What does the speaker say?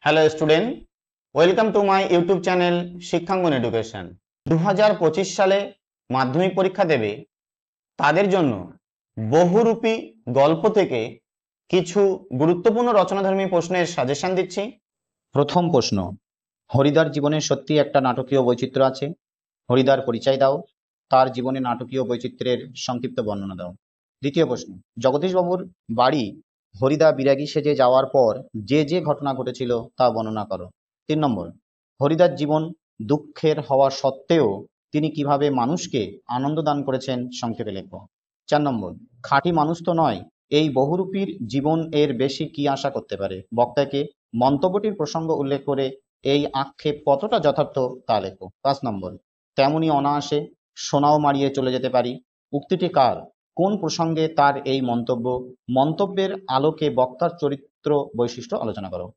Hello student, welcome to my YouTube channel Shikkhangan education. 2025 সালে মাধ্যমিক পরীক্ষা দেবে তাদের জন্য বহুরূপী গল্প থেকে কিছু গুরুত্বপূর্ণ রচনাধর্মী প্রশ্নের সাজেশন দিচ্ছি। প্রথম প্রশ্ন, হরিদার জীবনে সত্যি একটা নাটকীয় বৈচিত্র্য আছে। হরিদার পরিচয় দাও, তার জীবনে নাটকীয় বৈচিত্র্যের সংক্ষিপ্ত বর্ণনা দাও। দ্বিতীয় প্রশ্ন, জগদীশবাবুর বাড়ি হরিদা বিরাগী সেজে যাওয়ার পর যে যে ঘটনা ঘটেছিল তা বর্ণনা করো। 3 নম্বর, হরিদার জীবন দুঃখের হওয়া সত্ত্বেও তিনি কিভাবে মানুষকে আনন্দ দান করেছেন সংক্ষেপে লেখো। 4 নম্বর, খাঁটি মানুষ তো নয়, এই বহুরূপীর জীবন এর বেশি কি আশা করতে পারে। বক্তাকে মন্তব্যটির প্রসঙ্গ উল্লেখ করে এই আক্ষেপ কতটা যথার্থ তা লেখো। 5 নম্বর, তেমনি অনায়াসে সোনাও মারিয়ে চলে যেতে পারি, উক্তিটি কার, কোন প্রসঙ্গে তার এই মন্তব্য, মন্তব্যের আলোকে বক্তার চরিত্র বৈশিষ্ট্য আলোচনা করো।